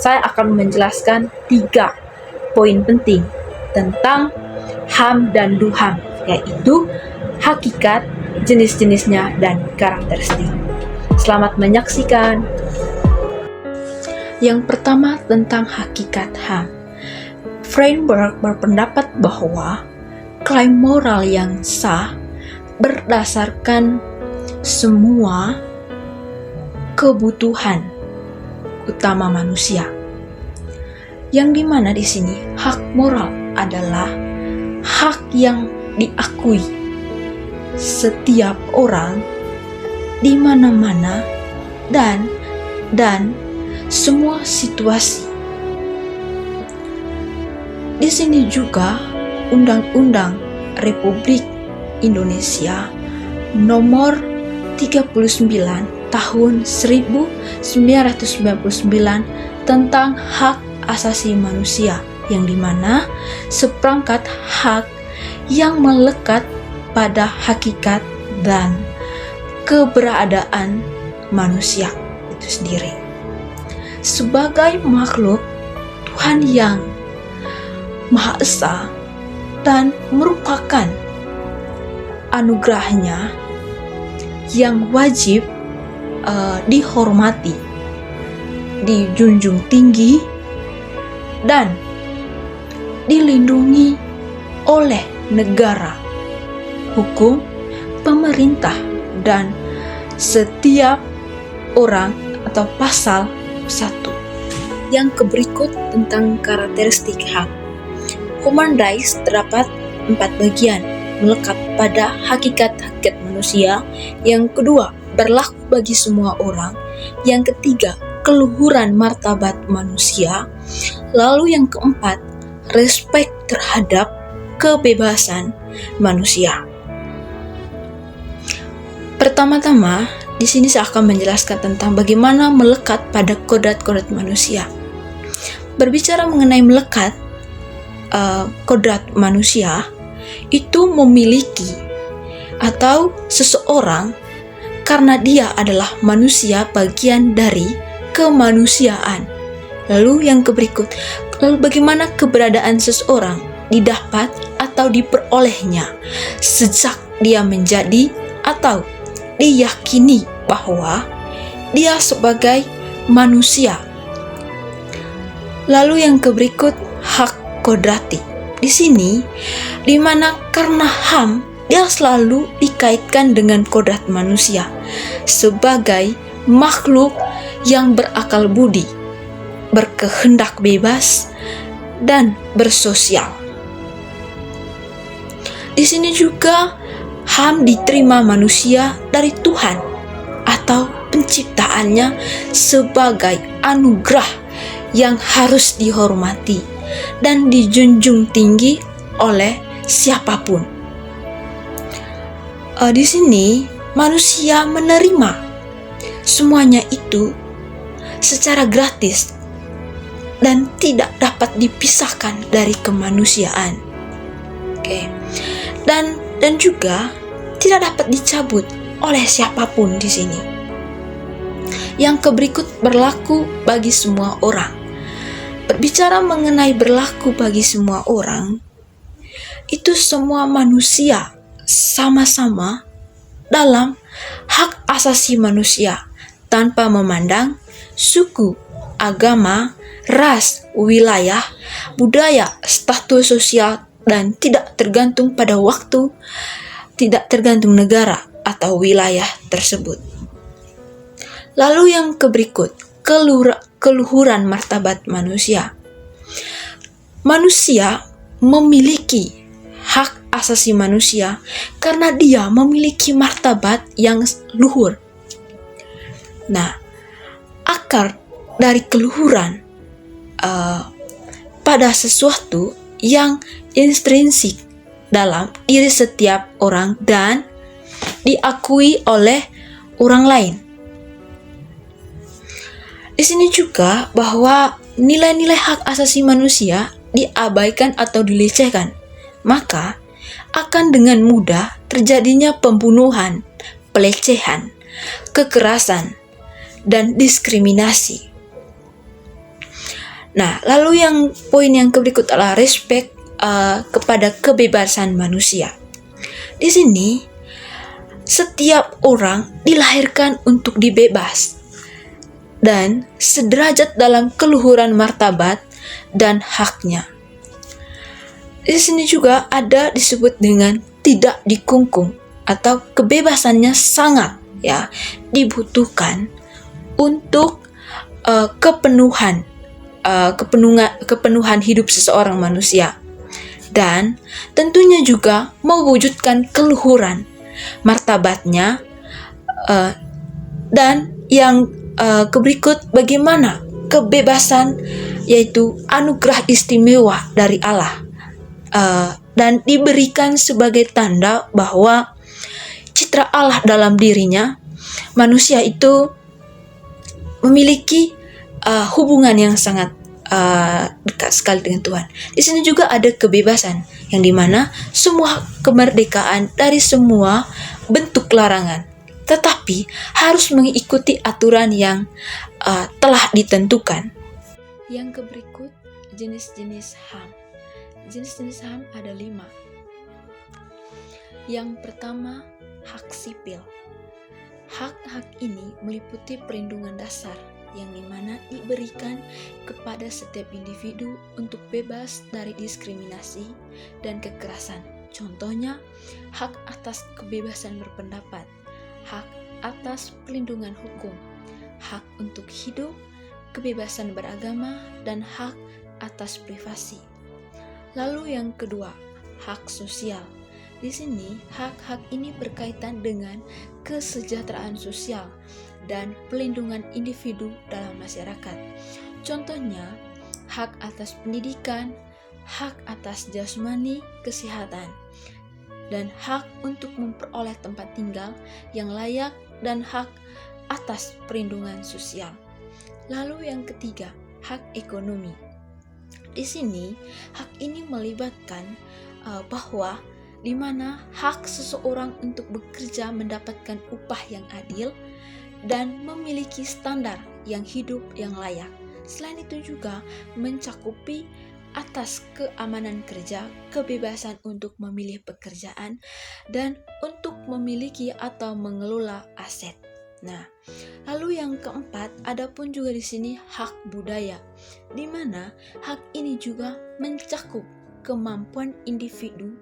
saya akan menjelaskan 3 poin penting tentang HAM dan DUHAM, yaitu hakikat, jenis-jenisnya, dan karakteristik. Selamat menyaksikan. Yang pertama tentang hakikat HAM. Framework berpendapat bahwa klaim moral yang sah berdasarkan semua kebutuhan utama manusia. Yang dimana di sini hak moral adalah hak yang diakui setiap orang di mana-mana dan semua situasi. Di sini juga Undang-Undang Republik Indonesia nomor 39 tahun 1999 tentang hak asasi manusia, yang dimana seperangkat hak yang melekat pada hakikat dan keberadaan manusia itu sendiri. Sebagai makhluk Tuhan yang Maha Esa dan merupakan anugerahnya yang wajib dihormati, dijunjung tinggi, dan dilindungi oleh negara, hukum, pemerintah, dan setiap orang atau pasal 1. Yang berikut tentang karakteristik HAM. Human rights terdapat 4 bagian, melekat pada hakikat-hakikat manusia. Yang kedua, berlaku bagi semua orang. Yang ketiga, keluhuran martabat manusia. Lalu yang keempat, respek terhadap kebebasan manusia. Pertama-tama, di sini saya akan menjelaskan tentang bagaimana melekat pada kodrat-kodrat manusia. Berbicara mengenai melekat, kodrat manusia itu memiliki atau seseorang karena dia adalah manusia bagian dari kemanusiaan. Lalu yang berikut, bagaimana keberadaan seseorang didapat atau diperolehnya sejak dia menjadi atau diyakini bahwa dia sebagai manusia. Lalu yang berikut, hak kodrati. Di sini, di mana karena HAM dia selalu dikaitkan dengan kodrat manusia sebagai makhluk yang berakal budi, berkehendak bebas, dan bersosial. Di sini juga HAM diterima manusia dari Tuhan atau penciptaannya sebagai anugerah yang harus dihormati dan dijunjung tinggi oleh siapapun. Di sini manusia menerima semuanya itu secara gratis dan tidak dapat dipisahkan dari kemanusiaan. Dan juga tidak dapat dicabut oleh siapapun di sini. Yang berikut berlaku bagi semua orang. Berbicara mengenai berlaku bagi semua orang, itu semua manusia sama-sama dalam hak asasi manusia tanpa memandang suku, agama, ras, wilayah, budaya, status sosial, dan tidak tergantung pada waktu, tidak tergantung negara atau wilayah tersebut. Lalu yang berikut, keluhuran martabat manusia. Manusia memiliki hak asasi manusia karena dia memiliki martabat yang luhur. Nah, akar dari keluhuran pada sesuatu yang intrinsik dalam diri setiap orang dan diakui oleh orang lain. Di sini juga bahwa nilai-nilai hak asasi manusia diabaikan atau dilecehkan, maka akan dengan mudah terjadinya pembunuhan, pelecehan, kekerasan, dan diskriminasi. Nah, lalu poin yang berikut adalah respect kepada kebebasan manusia. Di sini setiap orang dilahirkan untuk dibebas dan sederajat dalam keluhuran martabat dan haknya. Di sini juga ada disebut dengan tidak dikungkung atau kebebasannya sangat dibutuhkan untuk kepenuhan hidup seseorang manusia, dan tentunya juga mewujudkan keluhuran martabatnya, dan yang berikut bagaimana kebebasan yaitu anugerah istimewa dari Allah, dan diberikan sebagai tanda bahwa citra Allah dalam dirinya. Manusia itu memiliki hubungan yang sangat dekat sekali dengan Tuhan. Di sini juga ada kebebasan yang dimana semua kemerdekaan dari semua bentuk larangan, tetapi harus mengikuti aturan yang telah ditentukan. Yang berikut jenis-jenis HAM. Jenis-jenis HAM ada 5. Yang pertama, hak sipil. Hak-hak ini meliputi perlindungan dasar yang dimana diberikan kepada setiap individu untuk bebas dari diskriminasi dan kekerasan. Contohnya, hak atas kebebasan berpendapat, hak atas perlindungan hukum, hak untuk hidup, kebebasan beragama, dan hak atas privasi. Lalu yang kedua, hak sosial. Di sini, hak-hak ini berkaitan dengan kesejahteraan sosial dan pelindungan individu dalam masyarakat. Contohnya, hak atas pendidikan, hak atas jasmani, kesehatan, dan hak untuk memperoleh tempat tinggal yang layak dan hak atas perlindungan sosial. Lalu yang ketiga, hak ekonomi. Di sini, hak ini melibatkan bahwa di mana hak seseorang untuk bekerja mendapatkan upah yang adil dan memiliki standar yang hidup yang layak. Selain itu juga mencakupi atas keamanan kerja, kebebasan untuk memilih pekerjaan, dan untuk memiliki atau mengelola aset. Nah, lalu yang keempat, ada pun juga di sini hak budaya, di mana hak ini juga mencakup kemampuan individu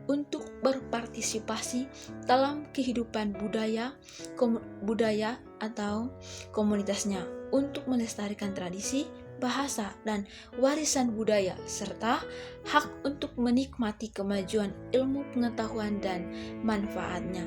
untuk berpartisipasi dalam kehidupan budaya atau komunitasnya, untuk melestarikan tradisi, bahasa, dan warisan budaya, serta hak untuk menikmati kemajuan ilmu pengetahuan dan manfaatnya.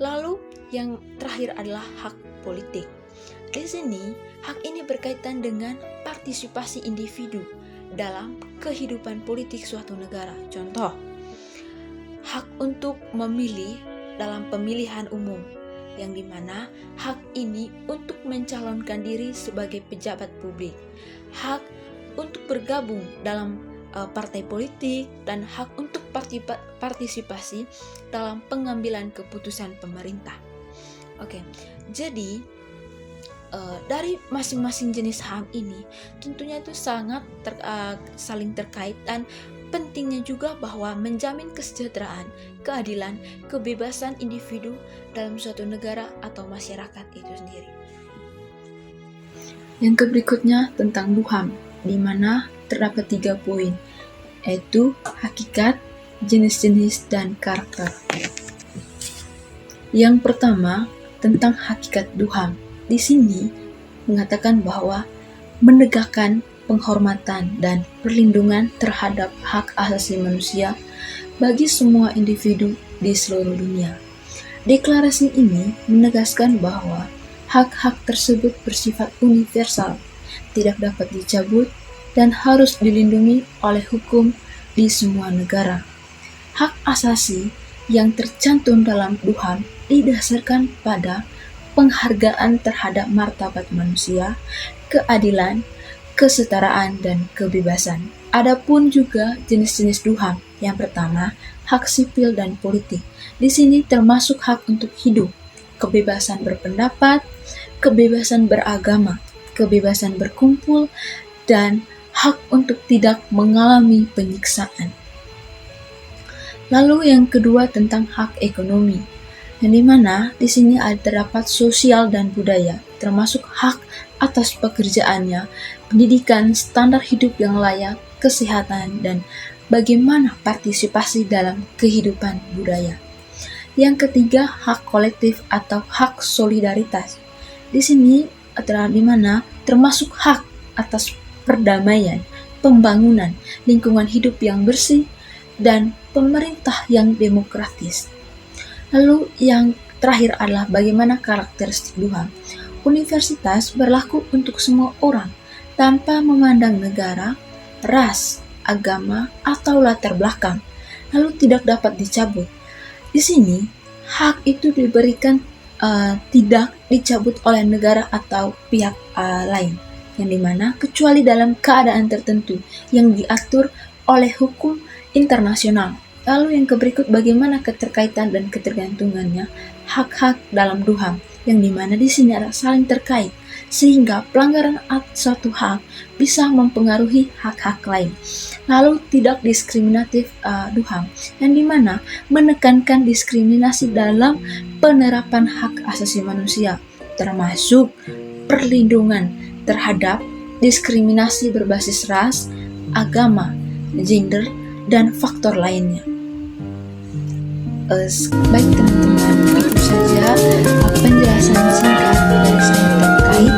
Lalu yang terakhir adalah hak politik. Di sini, hak ini berkaitan dengan partisipasi individu dalam kehidupan politik suatu negara. Contoh, hak untuk memilih dalam pemilihan umum, yang dimana hak ini untuk mencalonkan diri sebagai pejabat publik, hak untuk bergabung dalam partai politik, dan hak untuk partisipasi dalam pengambilan keputusan pemerintah. Oke, jadi dari masing-masing jenis HAM ini tentunya itu sangat saling terkait, dan pentingnya juga bahwa menjamin kesejahteraan, keadilan, kebebasan individu dalam suatu negara atau masyarakat itu sendiri. Yang berikutnya tentang DUHAM, di mana terdapat 3 poin, yaitu hakikat, jenis-jenis, dan karakter. Yang pertama tentang hakikat DUHAM. Di sini mengatakan bahwa menegakkan penghormatan dan perlindungan terhadap hak asasi manusia bagi semua individu di seluruh dunia. Deklarasi ini menegaskan bahwa hak-hak tersebut bersifat universal, tidak dapat dicabut, dan harus dilindungi oleh hukum di semua negara. Hak asasi yang tercantum dalam DUHAM didasarkan pada penghargaan terhadap martabat manusia, keadilan, kesetaraan, dan kebebasan. Adapun juga jenis-jenis DUHAM. Yang pertama, hak sipil dan politik. Di sini termasuk hak untuk hidup, kebebasan berpendapat, kebebasan beragama, kebebasan berkumpul, dan hak untuk tidak mengalami penyiksaan. Lalu yang kedua tentang hak ekonomi, yang dimana di sini ada terdapat sosial dan budaya, termasuk hak atas pekerjaannya, pendidikan, standar hidup yang layak, kesehatan, dan bagaimana partisipasi dalam kehidupan budaya. Yang ketiga, hak kolektif atau hak solidaritas. Di sini adalah dimana termasuk hak atas perdamaian, pembangunan, lingkungan hidup yang bersih, dan pemerintah yang demokratis. Lalu yang terakhir adalah bagaimana karakteristik Tuhan. Universitas berlaku untuk semua orang tanpa memandang negara, ras, agama, atau latar belakang, lalu tidak dapat dicabut. Di sini, hak itu diberikan tidak dicabut oleh negara atau pihak lain, yang dimana kecuali dalam keadaan tertentu yang diatur oleh hukum internasional. Lalu yang berikut bagaimana keterkaitan dan ketergantungannya hak-hak dalam DUHAM, yang dimana di sini ada saling terkait sehingga pelanggaran suatu hak bisa mempengaruhi hak-hak lain. Lalu tidak diskriminatif DUHAM, yang dimana menekankan diskriminasi dalam penerapan hak asasi manusia, termasuk perlindungan terhadap diskriminasi berbasis ras, agama, gender, dan faktor lainnya. Baik teman-teman, itu saja penjelasan singkat dari saya terkait